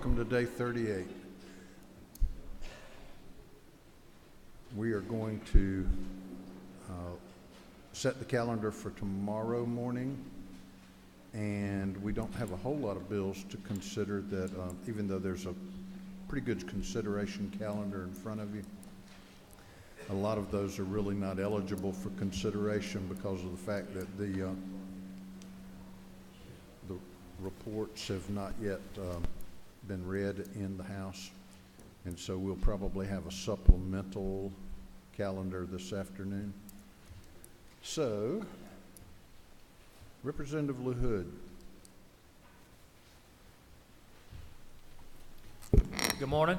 welcome to day 38. We are going to set the calendar for tomorrow morning, and we don't have a whole lot of bills to consider that, even though there's a pretty good consideration calendar in front of you. A lot of those are really not eligible for consideration because of the fact that the reports have not yet been read in the House, and so we'll probably have a supplemental calendar this afternoon. So, Representative LaHood. Good morning,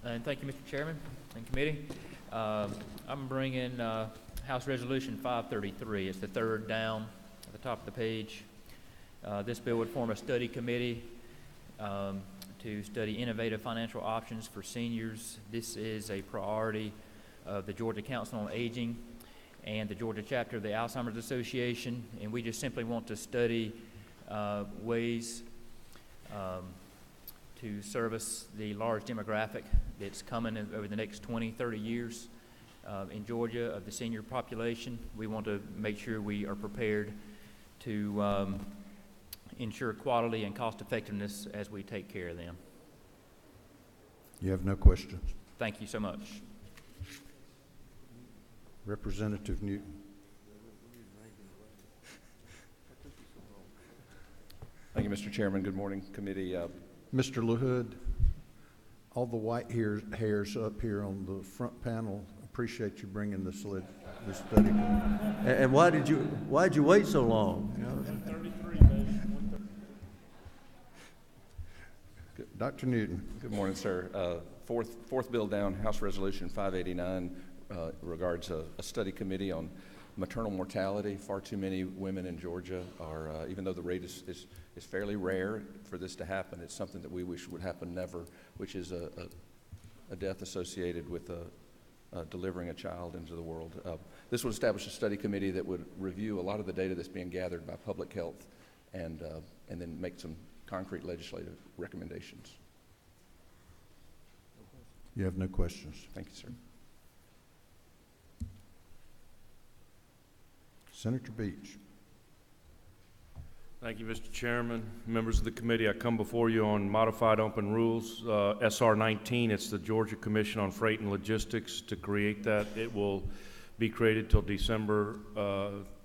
and thank you, Mr. Chairman and committee. I'm bringing House Resolution 533. It's the third down at the top of the page. This bill would form a study committee to study innovative financial options for seniors. This is a priority of the Georgia Council on Aging and the Georgia chapter of the Alzheimer's Association, and we just simply want to study ways to service the large demographic that's coming over the next 20, 30 years in Georgia of the senior population. We want to make sure we are prepared to ensure quality and cost effectiveness as we take care of them. You have no questions? Thank you so much. Representative Newton. Thank you, Mr. Chairman. Good morning, committee. Mr. LaHood, all the white hairs up here on the front panel, appreciate you bringing this study. And why'd you wait so long? Dr. Newton. Good morning, sir. Fourth bill down, House Resolution 589 regards a study committee on maternal mortality. Far too many women in Georgia are, even though the rate is fairly rare for this to happen, it's something that we wish would happen never, which is a death associated with delivering a child into the world. This would establish a study committee that would review a lot of the data that's being gathered by public health and then make some concrete legislative recommendations. You have no questions? Thank you, sir. Senator Beach. Thank you, Mr. Chairman. Members of the committee, I come before you on modified open rules, SR 19. It's the Georgia Commission on Freight and Logistics. To create that, it will be created till December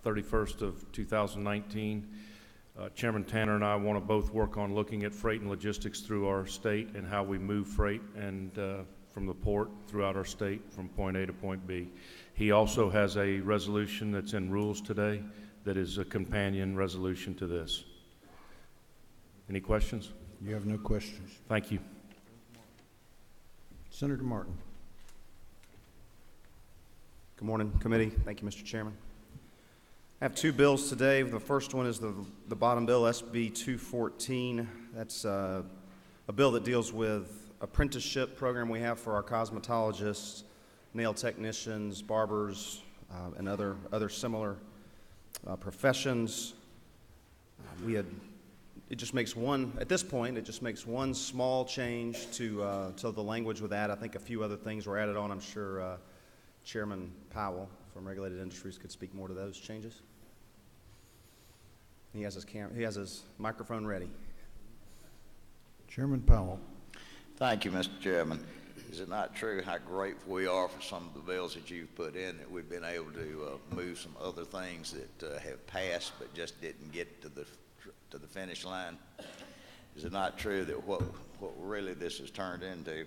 31st of 2019. Chairman Tanner and I want to both work on looking at freight and logistics through our state and how we move freight and from the port throughout our state from point A to point B. He also has a resolution that's in rules today that is a companion resolution to this. Any questions? You have no questions. Thank you. Senator Martin. Good morning, committee. Thank you, Mr. Chairman. I have two bills today. The first one is the bottom bill, SB 214. That's a bill that deals with apprenticeship program we have for our cosmetologists, nail technicians, barbers, and other similar professions. It just makes one, at this point, it just makes one small change to the language with that. I think a few other things were added on. I'm sure Chairman Powell from Regulated Industries could speak more to those changes. He has his microphone ready. Chairman Powell. Thank you, Mr. Chairman. Is it not true how grateful we are for some of the bills that you've put in, that we've been able to move some other things that have passed but just didn't get to the finish line? Is it not true that what really this has turned into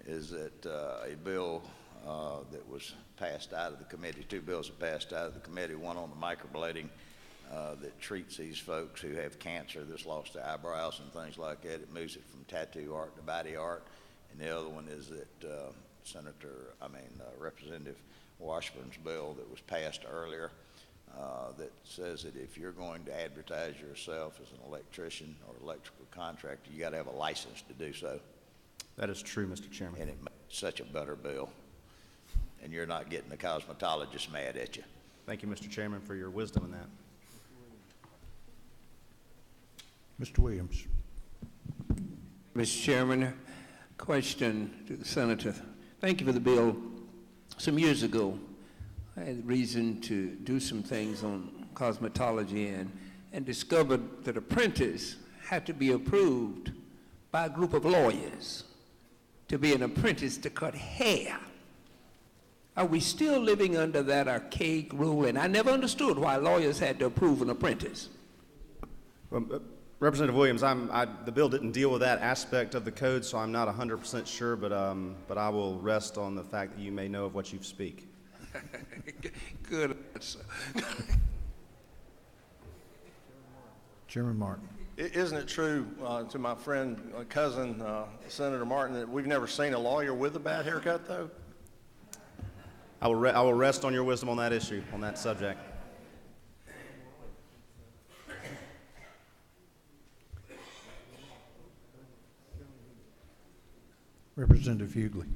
is that a bill that was passed out of the committee, two bills that passed out of the committee, one on the microblading that treats these folks who have cancer that's lost their eyebrows and things like that. It moves it from tattoo art to body art. And the other one is that Representative Washburn's bill that was passed earlier that says that if you're going to advertise yourself as an electrician or electrical contractor, you got to have a license to do so. That is true, Mr. Chairman. And it makes such a better bill. And you're not getting the cosmetologist mad at you. Thank you, Mr. Chairman, for your wisdom in that. Mr. Williams. Mr. Chairman, question to the Senator. Thank you for the bill. Some years ago, I had reason to do some things on cosmetology and discovered that apprentice had to be approved by a group of lawyers to be an apprentice to cut hair. Are we still living under that archaic rule? And I never understood why lawyers had to approve an apprentice. Representative Williams, the bill didn't deal with that aspect of the code, so I'm not 100% sure, but I will rest on the fact that you may know of what you speak. Good answer. Chairman Martin. Isn't it true, to my friend, cousin, Senator Martin, that we've never seen a lawyer with a bad haircut, though? I will rest on your wisdom on that issue, on that subject. Representative Hughley.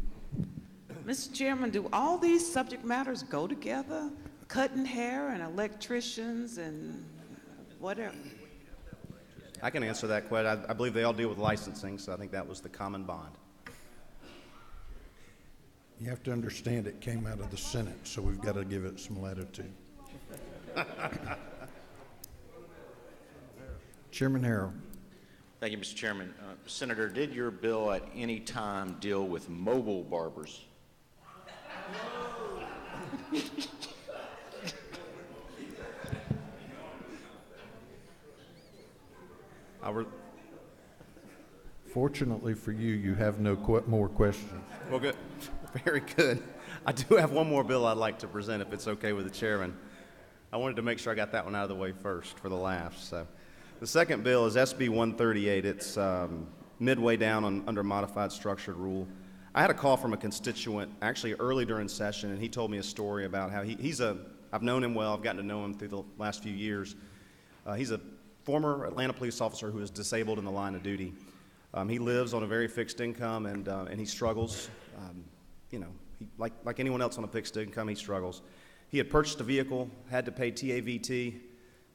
Mr. Chairman, do all these subject matters go together? Cutting hair and electricians and whatever? I can answer that question. I believe they all deal with licensing, so I think that was the common bond. You have to understand it came out of the Senate, so we've got to give it some latitude. Chairman Harrell. Thank you, Mr. Chairman. Senator, did your bill at any time deal with mobile barbers? Fortunately for you, you have no more questions. Well, good. Very good. I do have one more bill I'd like to present, if it's okay with the chairman. I wanted to make sure I got that one out of the way first for the laughs. So, the second bill is SB 138. It's midway down under modified structured rule. I had a call from a constituent actually early during session, and he told me a story about how I've known him well. I've gotten to know him through the last few years. He's a former Atlanta police officer who is disabled in the line of duty. He lives on a very fixed income, and he struggles. Like anyone else on a fixed income, he struggles. He had purchased a vehicle, had to pay TAVT.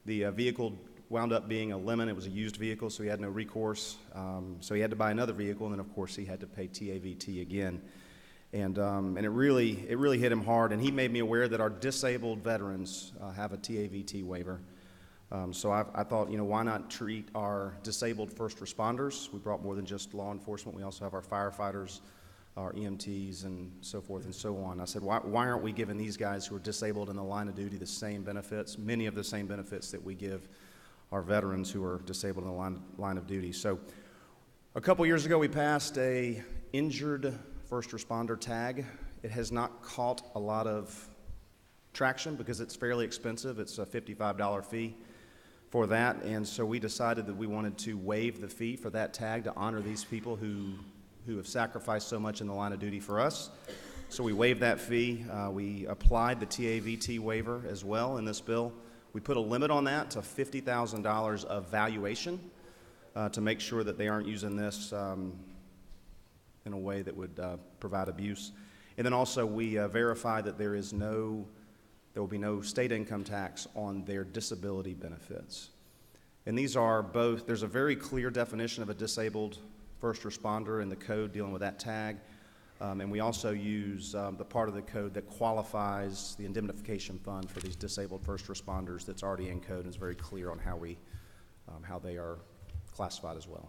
The vehicle wound up being a lemon. It was a used vehicle, so he had no recourse. So he had to buy another vehicle, and then of course he had to pay TAVT again. And it really hit him hard. And he made me aware that our disabled veterans have a TAVT waiver. So I thought, why not treat our disabled first responders? We brought more than just law enforcement. We also have our firefighters, our EMTs, and so forth and so on. I said, why aren't we giving these guys who are disabled in the line of duty the same benefits, many of the same benefits that we give our veterans who are disabled in the line of duty? So a couple years ago, we passed a injured first responder tag. It has not caught a lot of traction because it's fairly expensive. It's a $55 fee for that, and so we decided that we wanted to waive the fee for that tag to honor these people who have sacrificed so much in the line of duty for us. So we waived that fee. We applied the TAVT waiver as well in this bill. We put a limit on that to $50,000 of valuation to make sure that they aren't using this in a way that would provide abuse. And then also we verify that there will be no state income tax on their disability benefits. And these are both, there's a very clear definition of a disabled first responder in the code dealing with that tag. And we also use the part of the code that qualifies the indemnification fund for these disabled first responders that's already in code and is very clear on how they are classified as well.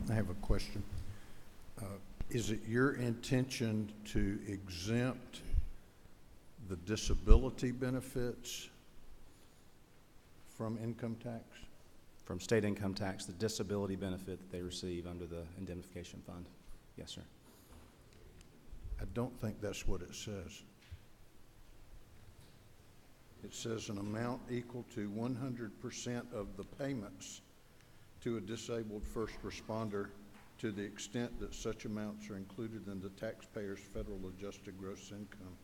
I have a question. Is it your intention to exempt the disability benefits from income tax? From state income tax, the disability benefit that they receive under the indemnification fund. Yes, sir. I don't think that's what it says. It says an amount equal to 100% of the payments to a disabled first responder to the extent that such amounts are included in the taxpayer's federal adjusted gross income.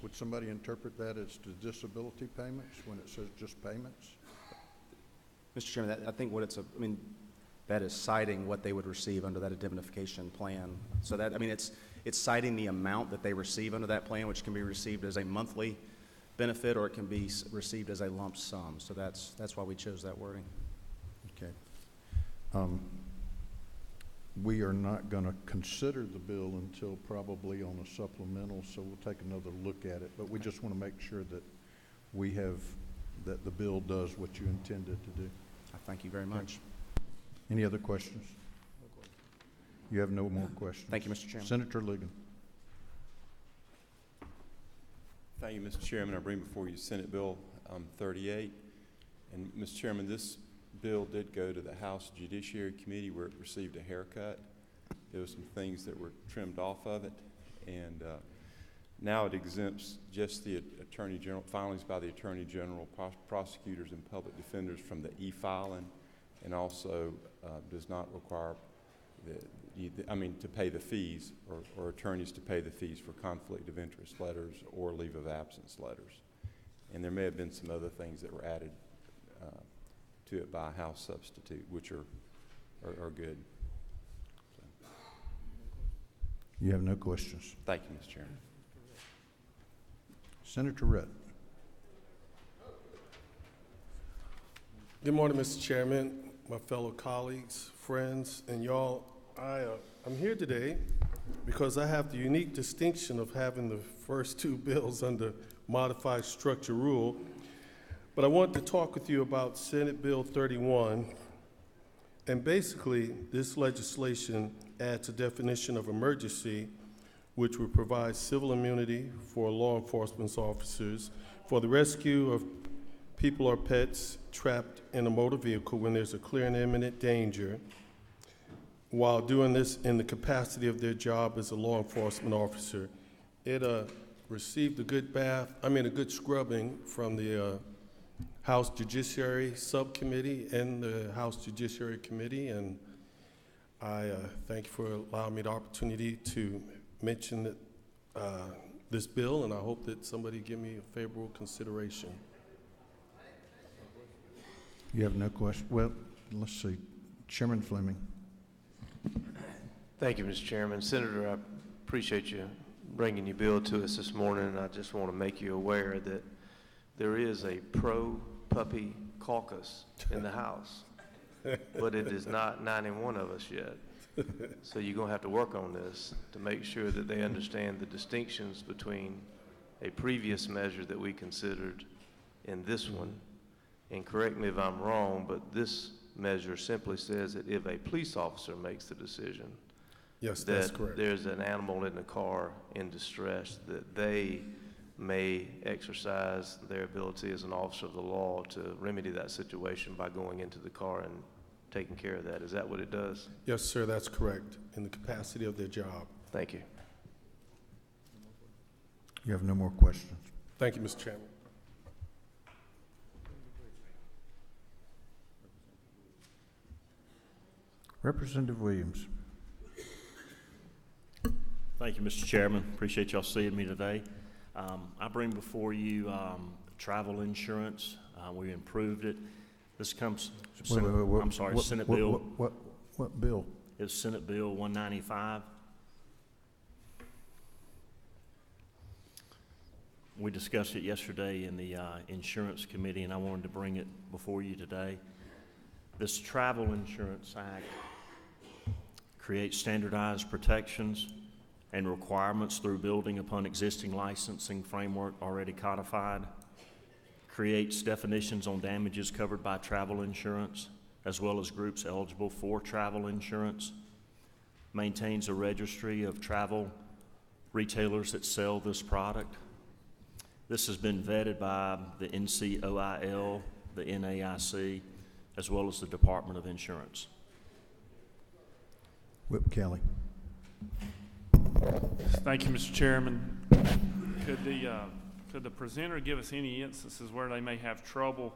Would somebody interpret that as to disability payments when it says just payments? Mr. Chairman, I think what it's, I mean, that is citing what they would receive under that indemnification plan. So that, I mean, it's citing the amount that they receive under that plan, which can be received as a monthly benefit, or it can be received as a lump sum. So that's why we chose that wording. Okay. We are not going to consider the bill until probably on a supplemental, so we'll take another look at it. But we just want to make sure that we have, that the bill does what you intended to do. I thank you very much. Any other questions? You have no more questions. Thank you, Mr. Chairman. Senator Ligon. Thank you, Mr. Chairman. I bring before you Senate Bill 38. And, Mr. Chairman, this bill did go to the House Judiciary Committee where it received a haircut. There were some things that were trimmed off of it. And now it exempts just the Attorney General, filings by the Attorney General, prosecutors, and public defenders from the e-filing, and also does not require to pay the fees, or attorneys to pay the fees for conflict of interest letters or leave of absence letters. And there may have been some other things that were added to it by a House substitute, which are good. So. You have no questions. Thank you, Mr. Chairman. Senator Rett. Good morning, Mr. Chairman, my fellow colleagues, friends, and y'all. I'm here today because I have the unique distinction of having the first two bills under modified structure rule. But I want to talk with you about Senate Bill 31. And basically, this legislation adds a definition of emergency, which would provide civil immunity for law enforcement officers for the rescue of people or pets trapped in a motor vehicle when there's a clear and imminent danger, while doing this in the capacity of their job as a law enforcement officer. It received a good scrubbing from the House Judiciary Subcommittee and the House Judiciary Committee, and I thank you for allowing me the opportunity to mention this bill, and I hope that somebody give me a favorable consideration. You have no question? Well, let's see. Chairman Fleming. Thank you, Mr. Chairman. Senator, I appreciate you bringing your bill to us this morning, and I just want to make you aware that there is a pro-puppy caucus in the House, but it is not 91 of us yet. So you're going to have to work on this to make sure that they understand the distinctions between a previous measure that we considered and this one. And correct me if I'm wrong, but this measure simply says that if a police officer makes the decision, yes, that's correct, there's an animal in the car in distress, that they may exercise their ability as an officer of the law to remedy that situation by going into the car and taking care of that. Is that what it does? Yes, sir, that's correct, in the capacity of their job. Thank you. You have no more questions. Thank you, Mr. Chairman. Representative Williams. Thank you, Mr. Chairman. Appreciate y'all seeing me today. I bring before you travel insurance. We improved it. This comes, Senate Bill. What bill? It's Senate Bill 195. We discussed it yesterday in the Insurance Committee, and I wanted to bring it before you today. This Travel Insurance Act creates standardized protections and requirements through building upon existing licensing framework already codified, creates definitions on damages covered by travel insurance, as well as groups eligible for travel insurance, maintains a registry of travel retailers that sell this product. This has been vetted by the NCOIL, the NAIC, as well as the Department of Insurance. Whip Kelly. Thank you, Mr. Chairman. Could the presenter give us any instances where they may have trouble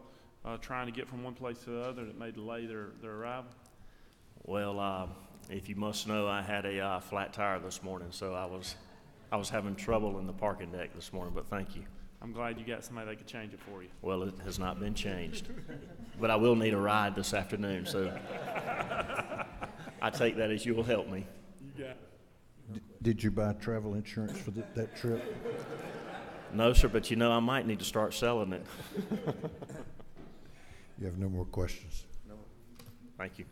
trying to get from one place to the other that may delay their arrival? Well, if you must know, I had a flat tire this morning, so I I was having trouble in the parking deck this morning, but thank you. I'm glad you got somebody that could change it for you. Well, it has not been changed, but I will need a ride this afternoon, so I take that as you will help me. You got it. Did you buy travel insurance for that trip? No, sir, but you know, I might need to start selling it. You have no more questions. No. Thank you.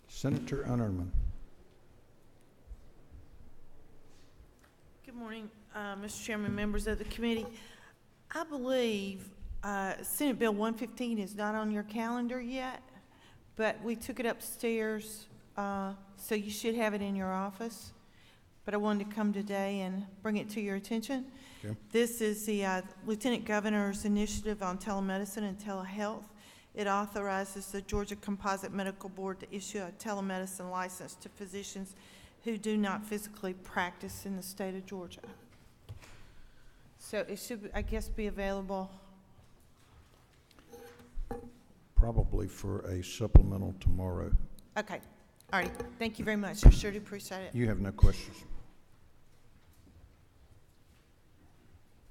Senator Unnerman. Good morning, Mr. Chairman, members of the committee. I believe Senate Bill 115 is not on your calendar yet, but we took it upstairs, so you should have it in your office. But I wanted to come today and bring it to your attention. Okay. This is the Lieutenant Governor's initiative on telemedicine and telehealth. It authorizes the Georgia Composite Medical Board to issue a telemedicine license to physicians who do not physically practice in the state of Georgia. So it should, I guess, be available. Probably for a supplemental tomorrow. Okay, all right, thank you very much. I sure do appreciate it. You have no questions.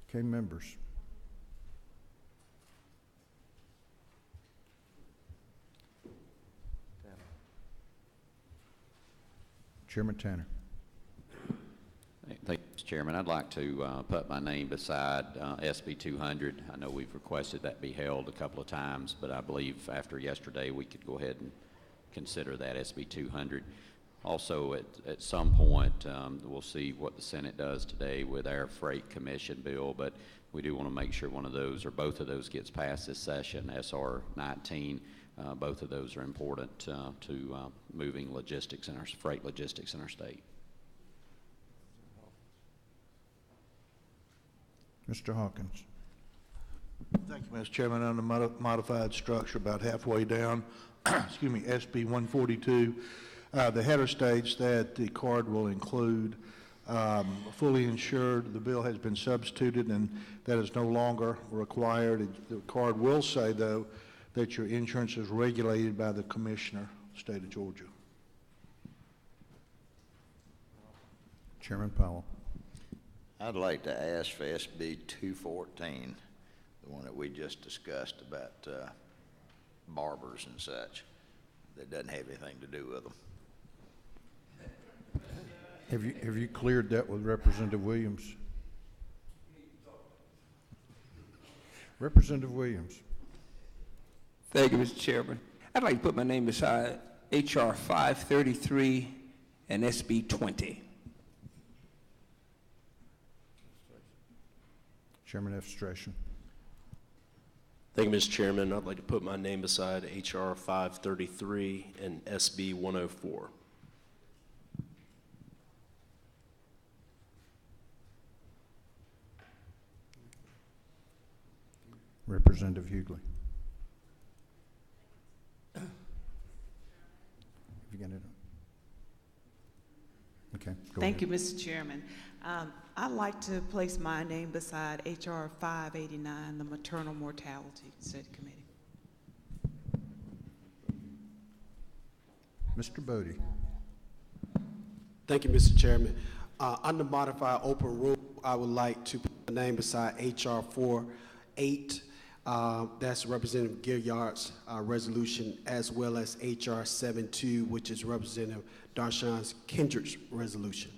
Okay, members. Chairman Tanner. Thank you, Mr. Chairman. I'd like to put my name beside SB 200. I know we've requested that be held a couple of times, but I believe after yesterday we could go ahead and consider that SB 200. Also, at some point, we'll see what the Senate does today with our freight commission bill, but we do want to make sure one of those or both of those gets passed this session, SR 19. Both of those are important to moving logistics in our freight logistics in our state. Mr. Hawkins. Thank you, Mr. Chairman. On the modified structure, about halfway down, excuse me, SB 142, the header states that the card will include fully insured. The bill has been substituted, and that is no longer required. The card will say, though, that your insurance is regulated by the Commissioner, State of Georgia. Chairman Powell. I'd like to ask for SB 214, the one that we just discussed about barbers and such, that doesn't have anything to do with them. Have you cleared that with Representative Williams? Representative Williams. Thank you, Mr. Chairman. I'd like to put my name beside H.R. 533 and SB 20. Chairman Efstration. Thank you, Mr. Chairman. I'd like to put my name beside H.R. 533 and SB 104. Representative Hughley. Have you got it? Okay, go Thank ahead. you, Mr. Chairman. I'd like to place my name beside H.R. 589, the Maternal Mortality Study Committee. Mr. Bodie. Thank you, Mr. Chairman. Under modified open rule, I would like to put my name beside H.R. 48. That's Representative Gilliard's resolution, as well as H.R. 72, which is Representative Darshan Kendrick's resolution.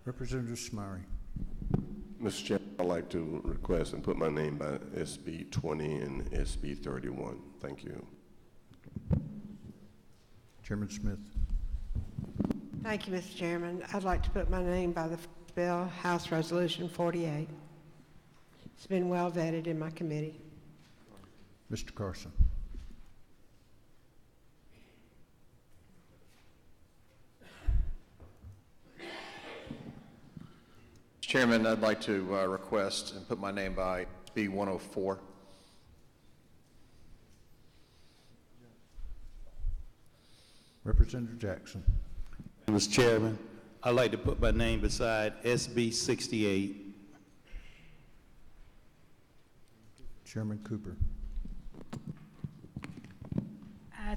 Representative Smyrie. Mr. Chairman, I'd like to request and put my name by SB 20 and SB 31. Thank you. Chairman Smith. Thank you, Mr. Chairman. I'd like to put my name by the first bill, House Resolution 48. It's been well vetted in my committee. Mr. Carson. Chairman, I'd like to request and put my name by B 104. Representative Jackson. Mr. Chairman, I'd like to put my name beside SB 68. Chairman Cooper.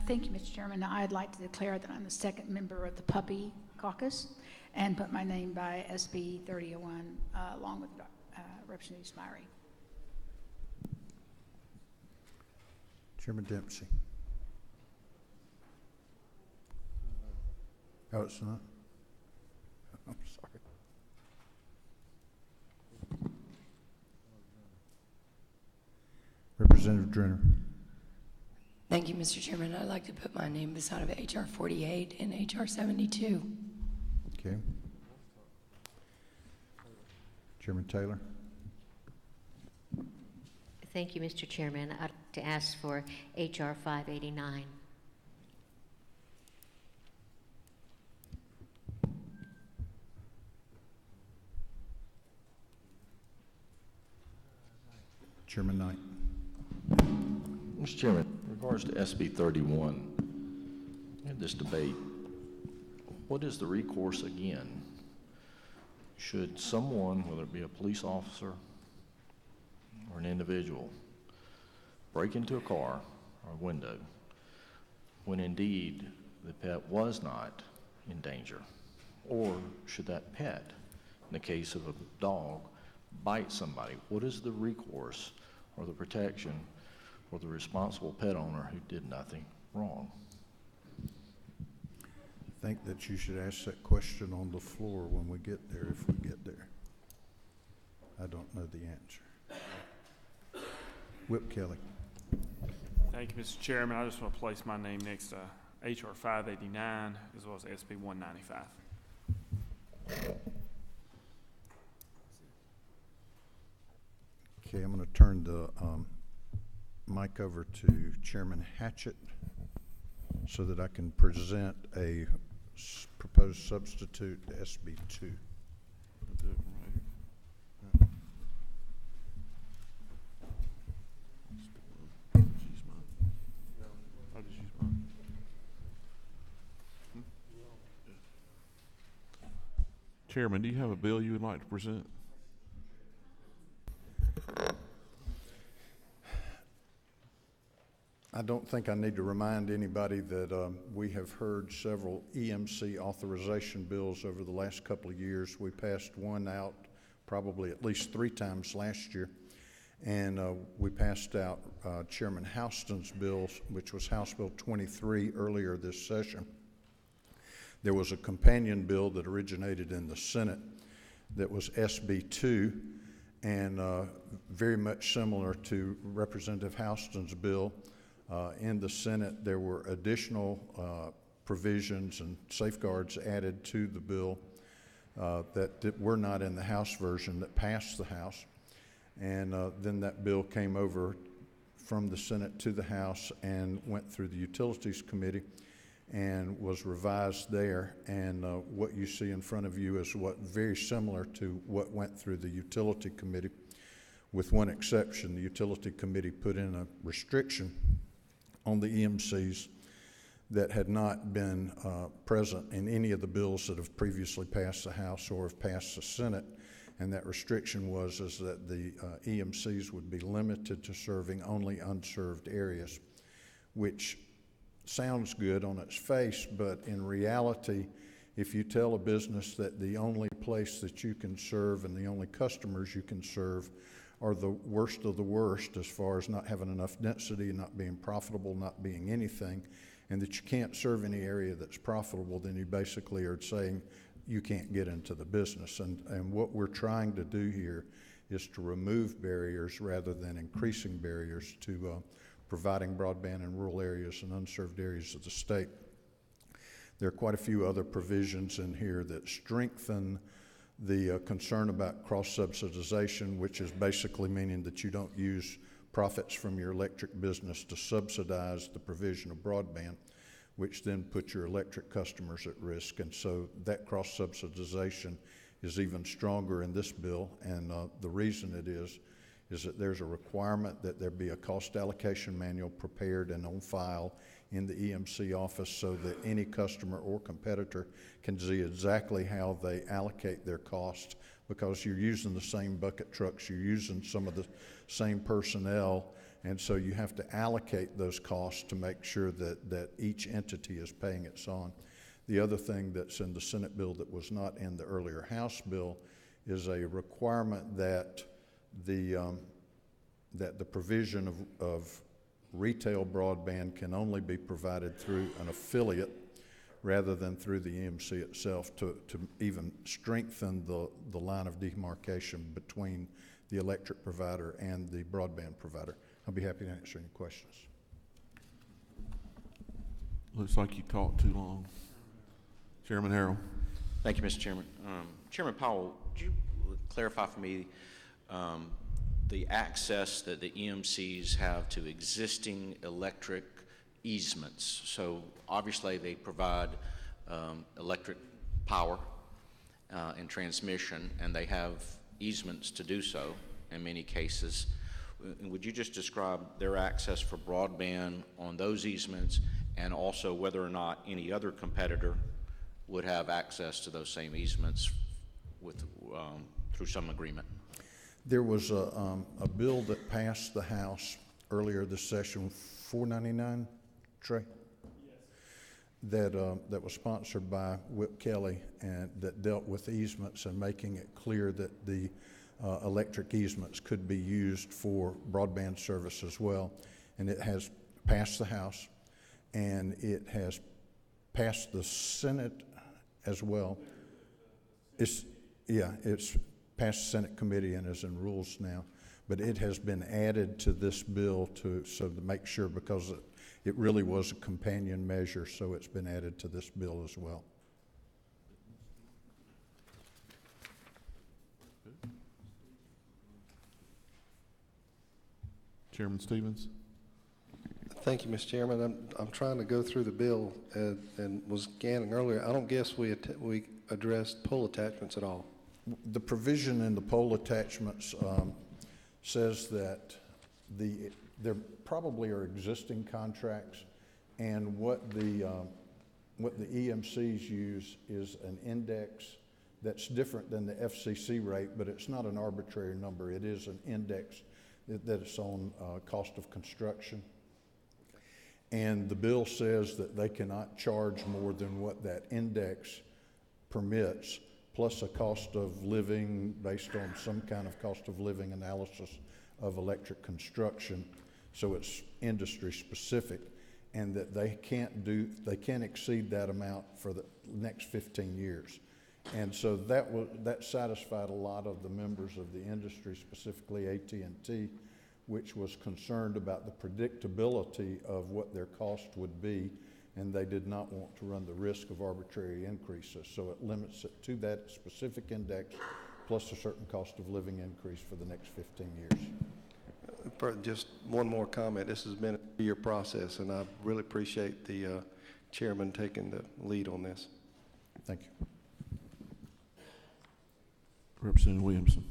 Thank you, Mr. Chairman. I'd like to declare that I'm the second member of the Puppy Caucus and put my name by SB 3001 along with Representative Smyrie. Chairman Dempsey. Oh, it's not? I'm sorry. Representative Drenner. Thank you, Mr. Chairman. I'd like to put my name beside of H.R. 48 and H.R. 72. Okay. Chairman Taylor. Thank you, Mr. Chairman. I'd like to ask for H.R. 589. Chairman Knight. Mr. Chairman, in regards to SB 31, in this debate, what is the recourse again? Should someone, whether it be a police officer or an individual, break into a car or a window when indeed the pet was not in danger? Or should that pet, in the case of a dog, bite somebody? What is the recourse or the protection for the responsible pet owner who did nothing wrong? I think that you should ask that question on the floor when we get there, if we get there. I don't know the answer. Whip Kelly. Thank you, Mr. Chairman. I just want to place my name next to H.R. 589 as well as SB 195. Okay, I'm going to turn the mic over to Chairman Hatchett so that I can present a proposed substitute to SB 2. Chairman, do you have a bill you would like to present? I don't think I need to remind anybody that we have heard several EMC authorization bills over the last couple of years. We passed one out probably at least 3 times last year, and we passed out Chairman Houston's bills, which was House Bill 23 earlier this session. There was a companion bill that originated in the Senate that was SB 2, and very much similar to Representative Houston's bill. In the Senate, there were additional provisions and safeguards added to the bill that were not in the House version that passed the House. And then that bill came over from the Senate to the House and went through the Utilities Committee and was revised there. And what you see in front of you is what very similar to what went through the Utility Committee, with one exception. The Utility Committee put in a restriction on the EMCs that had not been present in any of the bills that have previously passed the House or have passed the Senate. And that restriction was that the EMCs would be limited to serving only unserved areas, which sounds good on its face, but in reality, if you tell a business that the only place that you can serve and the only customers you can serve are the worst of the worst as far as not having enough density, not being profitable, not being anything, and that you can't serve any area that's profitable, then you basically are saying you can't get into the business. And what we're trying to do here is to remove barriers rather than increasing barriers to providing broadband in rural areas and unserved areas of the state. There are quite a few other provisions in here that strengthen the concern about cross-subsidization, which is basically meaning that you don't use profits from your electric business to subsidize the provision of broadband, which then puts your electric customers at risk. And so that cross-subsidization is even stronger in this bill, and the reason it is that there's a requirement that there be a cost allocation manual prepared and on file in the EMC office so that any customer or competitor can see exactly how they allocate their cost because you're using the same bucket trucks, you're using some of the same personnel, and so you have to allocate those costs to make sure that each entity is paying its own. The other thing that's in the Senate bill that was not in the earlier House bill is a requirement that the provision of retail broadband can only be provided through an affiliate rather than through the EMC itself to even strengthen the line of demarcation between the electric provider and the broadband provider. I'll be happy to answer any questions. Looks like you talked too long. Chairman Harrell. Thank you, Mr. Chairman. Chairman Powell, would you clarify for me the access that the EMCs have to existing electric easements? So obviously they provide electric power and transmission, and they have easements to do so in many cases. And would you just describe their access for broadband on those easements, and also whether or not any other competitor would have access to those same easements with through some agreement? There was a bill that passed the House earlier this session, 499, Trey? Yes. That was sponsored by Whip Kelly, and that dealt with easements and making it clear that the electric easements could be used for broadband service as well. And it has passed the House, and it has passed the Senate as well. It's passed the Senate committee and is in rules now, but it has been added to this bill to make sure, because it really was a companion measure, so it's been added to this bill as well. Chairman Stevens. Thank you, Mr. Chairman. I'm trying to go through the bill and was scanning earlier. I don't guess we addressed pole attachments at all. The provision in the pole attachments says that there probably are existing contracts, and what the EMCs use is an index that's different than the FCC rate, but it's not an arbitrary number. It is an index that it's on cost of construction. And the bill says that they cannot charge more than what that index permits, plus a cost of living based on some kind of cost of living analysis of electric construction. So it's industry specific, and that they can't exceed that amount for the next 15 years. And so that satisfied a lot of the members of the industry, specifically AT&T, which was concerned about the predictability of what their cost would be, and they did not want to run the risk of arbitrary increases. So it limits it to that specific index plus a certain cost of living increase for the next 15 years. Just one more comment. This has been a 3-year process, and I really appreciate the chairman taking the lead on this. Thank you. Representative Williamson.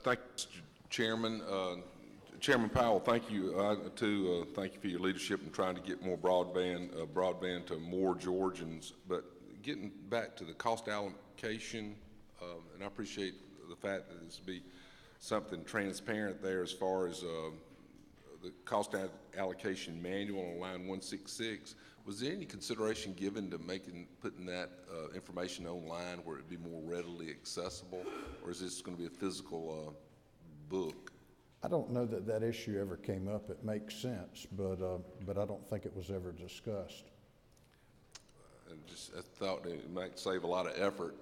Thank you, Mr. Chairman. Chairman Powell, thank you thank you for your leadership in trying to get more broadband to more Georgians. But getting back to the cost allocation, and I appreciate the fact that this would be something transparent there as far as the cost allocation manual on line 166. Was there any consideration given to putting that information online where it'd be more readily accessible, or is this going to be a physical book? I don't know that issue ever came up. It makes sense, but I don't think it was ever discussed. I thought it might save a lot of effort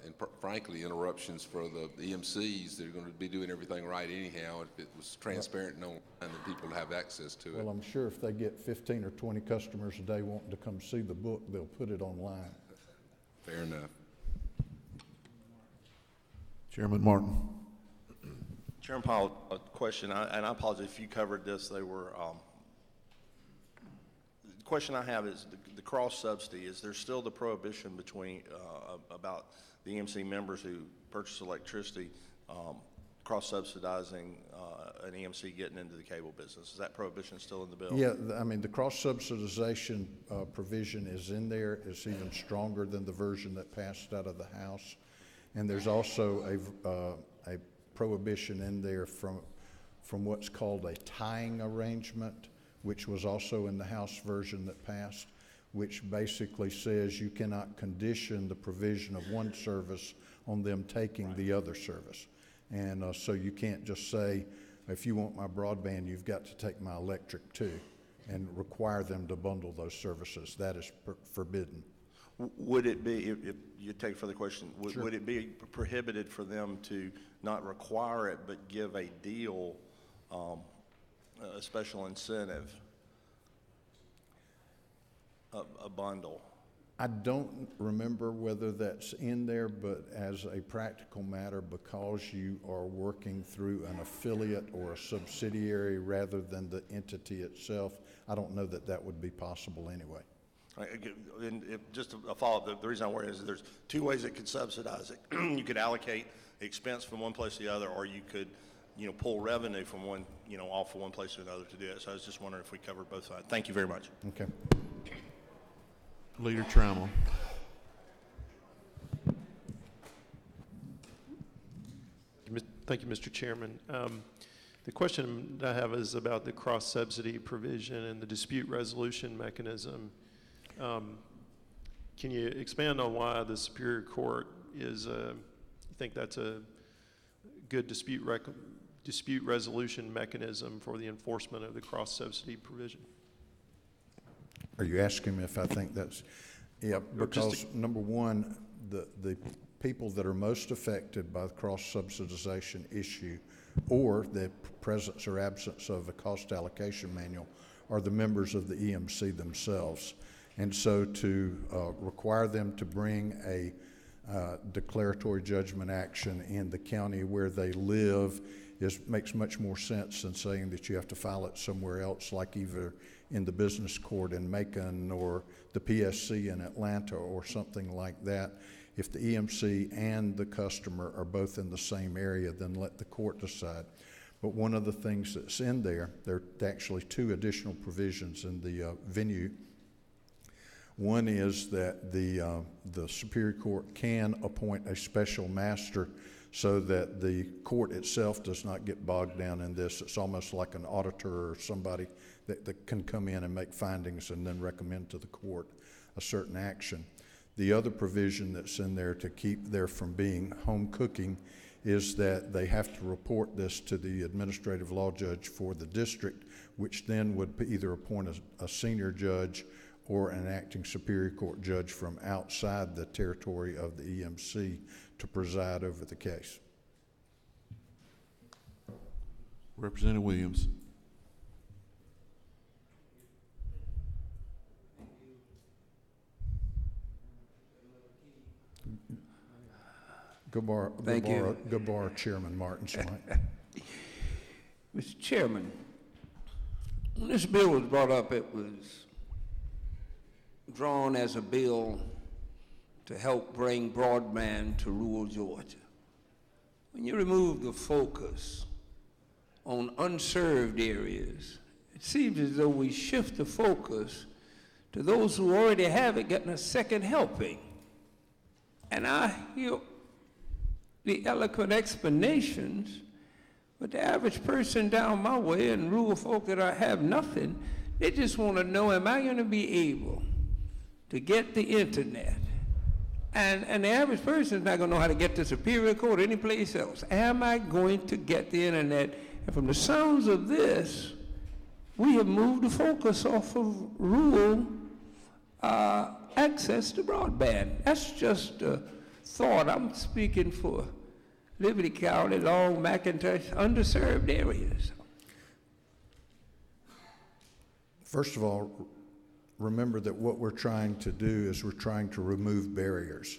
and frankly interruptions for the EMCs. They're going to be doing everything right anyhow. If it was transparent and online, then people would have access to it. Well, I'm sure if they get 15 or 20 customers a day wanting to come see the book, they'll put it online. Fair enough. Chairman Martin. Chairman Powell, a question, and I apologize if you covered this. The question I have is the cross subsidy. Is there still the prohibition between about the EMC members who purchase electricity cross subsidizing an EMC getting into the cable business? Is that prohibition still in the bill? Yeah, I mean, the cross subsidization provision is in there. It's even stronger than the version that passed out of the House. And there's also a prohibition in there from what's called a tying arrangement, which was also in the House version that passed, which basically says you cannot condition the provision of one service on them taking the other service. And so you can't just say, if you want my broadband, you've got to take my electric too, and require them to bundle those services. That is forbidden. Would it be, if you take further question, Sure. would it be prohibited for them to not require it, but give a deal, a special incentive, a bundle? I don't remember whether that's in there, but as a practical matter, because you are working through an affiliate or a subsidiary rather than the entity itself, I don't know that that would be possible anyway. And just a follow-up, the reason I worry is there's two ways it could subsidize it. You could allocate expense from one place to the other, or you could, pull revenue from one, off from one place to another to do it. So I was just wondering if we covered both sides. Thank you very much. Okay. Leader Trammell. Thank you, Mr. Chairman. The question I have is about the cross-subsidy provision and the dispute resolution mechanism. Can you expand on why the Superior Court is, you think that's a good dispute resolution mechanism for the enforcement of the cross-subsidy provision? Are you asking me if I think that's, yeah, because number one, the people that are most affected by the cross-subsidization issue or the presence or absence of a cost allocation manual are the members of the EMC themselves. And so to require them to bring a declaratory judgment action in the county where they live makes much more sense than saying that you have to file it somewhere else, like either in the business court in Macon or the PSC in Atlanta or something like that. If the EMC and the customer are both in the same area, then let the court decide. But one of the things that's in there are actually two additional provisions in the venue. One is that the Superior Court can appoint a special master so that the court itself does not get bogged down in this. It's almost like an auditor or somebody that can come in and make findings and then recommend to the court a certain action. The other provision that's in there to keep there from being home cooking is that they have to report this to the administrative law judge for the district, which then would either appoint a senior judge or an acting Superior Court judge from outside the territory of the EMC to preside over the case. Representative Williams. Good bar, Chairman Martin's mic. Mr. Chairman, when this bill was brought up, it was drawn as a bill to help bring broadband to rural Georgia. When you remove the focus on unserved areas, it seems as though we shift the focus to those who already have it getting a second helping. And I hear the eloquent explanations, but the average person down my way and rural folk that have nothing, they just want to know, am I going to be able to get the internet? And the average person is not going to know how to get to Superior Court or any place else. Am I going to get the internet? And from the sounds of this, we have moved the focus off of rural access to broadband. That's just a thought. I'm speaking for Liberty County, Long, McIntosh, underserved areas. First of all, remember that what we're trying to do is we're trying to remove barriers.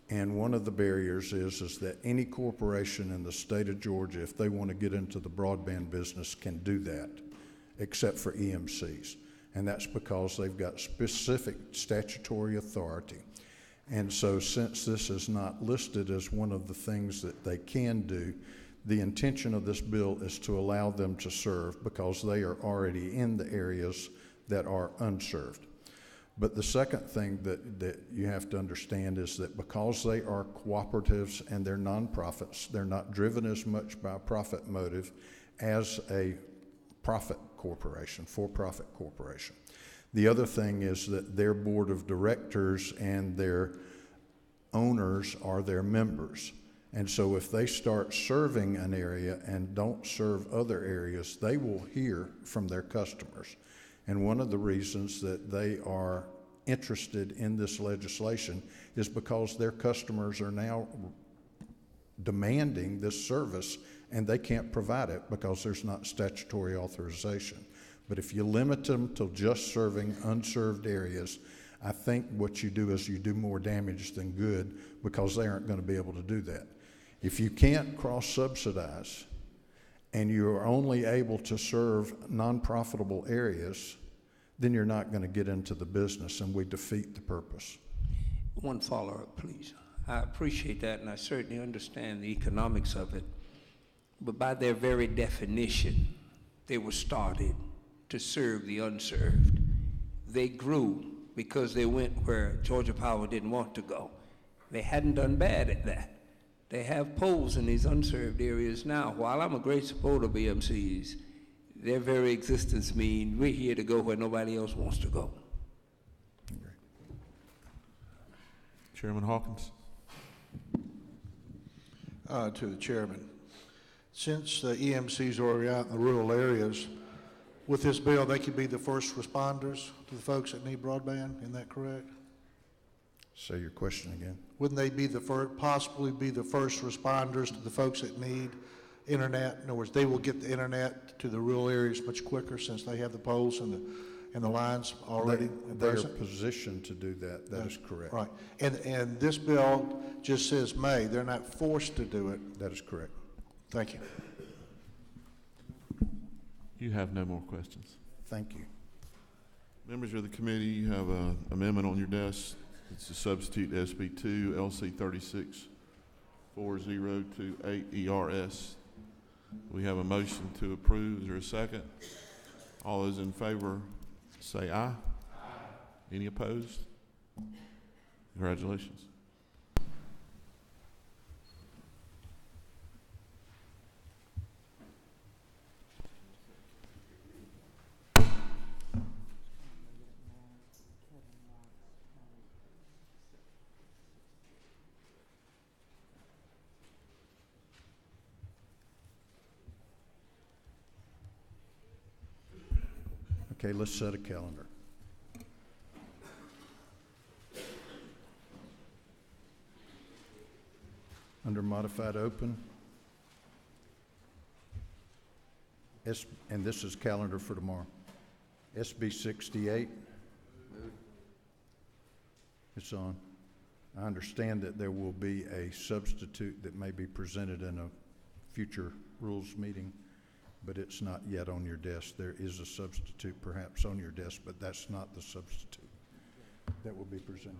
And one of the barriers is that any corporation in the state of Georgia, if they want to get into the broadband business, can do that, except for EMCs. And that's because they've got specific statutory authority. And so since this is not listed as one of the things that they can do, the intention of this bill is to allow them to serve because they are already in the areas that are unserved. But the second thing that you have to understand is that because they are cooperatives and they're nonprofits, they're not driven as much by a profit motive as a profit corporation, for-profit corporation. The other thing is that their board of directors and their owners are their members. And so if they start serving an area and don't serve other areas, they will hear from their customers. And one of the reasons that they are interested in this legislation is because their customers are now demanding this service and they can't provide it because there's not statutory authorization. But if you limit them to just serving unserved areas, I think what you do is you do more damage than good because they aren't going to be able to do that. If you can't cross-subsidize and you're only able to serve non-profitable areas, then you're not going to get into the business, and we defeat the purpose. One follow-up, please. I appreciate that, and I certainly understand the economics of it. But by their very definition, they were started to serve the unserved. They grew because they went where Georgia Power didn't want to go. They hadn't done bad at that. They have poles in these unserved areas now. While I'm a great supporter of EMCs, their very existence means we're here to go where nobody else wants to go. Chairman Hawkins. To the chairman, since the EMCs are already out in the rural areas, with this bill, they could be the first responders to the folks that need broadband. Isn't that correct? Say your question again. Wouldn't they be the possibly be the first responders to the folks that need internet? In other words, they will get the internet to the rural areas much quicker since they have the poles and the lines already They are present? positioned to do that. That is correct. Right. And this bill just says may. They're not forced to do it. That is correct. Thank you. You have no more questions. Thank you. Members of the committee, you have an amendment on your desk. It's to substitute SB 2 LC 364028 ERS. We have a motion to approve. Is there a second? All those in favor say aye. Any opposed? Congratulations. Okay, let's set a calendar. Under modified open. And this is calendar for tomorrow. SB 68. It's on. I understand that there will be a substitute that may be presented in a future rules meeting, but it's not yet on your desk. There is a substitute perhaps on your desk, but that's not the substitute that will be presented.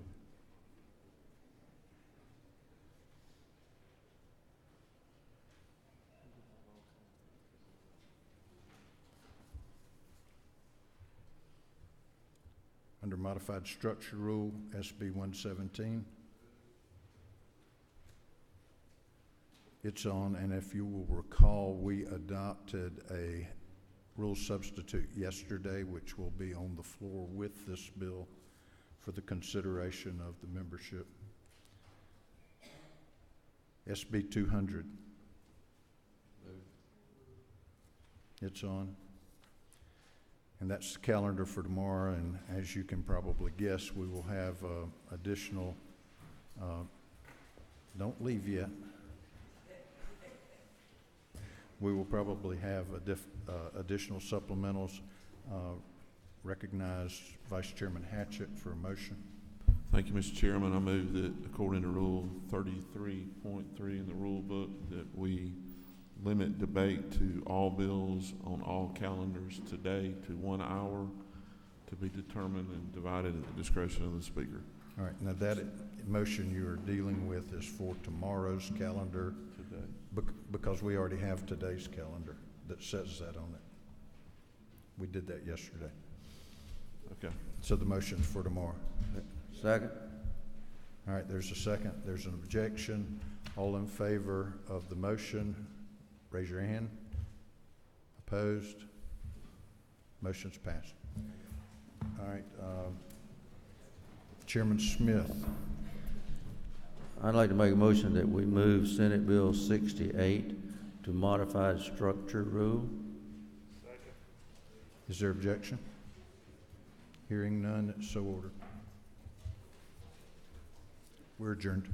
Under modified structure rule, SB 117. It's on, and if you will recall, we adopted a rule substitute yesterday, which will be on the floor with this bill for the consideration of the membership. SB 200. It's on. And that's the calendar for tomorrow, and as you can probably guess, we will have additional, don't leave yet. We will probably have additional supplementals. Recognize Vice Chairman Hatchett for a motion. Thank you, Mr. Chairman. I move that according to Rule 33.3 in the rule book that we limit debate to all bills on all calendars today to 1 hour to be determined and divided at the discretion of the speaker. All right, now that motion you are dealing with is for tomorrow's calendar today, because we already have today's calendar that says that on it. We did that yesterday. Okay. So the motion's for tomorrow. Second. All right, there's a second. There's an objection. All in favor of the motion, raise your hand. Opposed? Motion's passed. All right, Chairman Smith. I'd like to make a motion that we move Senate Bill 68 to modified structure rule. Is there objection? Hearing none, so ordered. We're adjourned.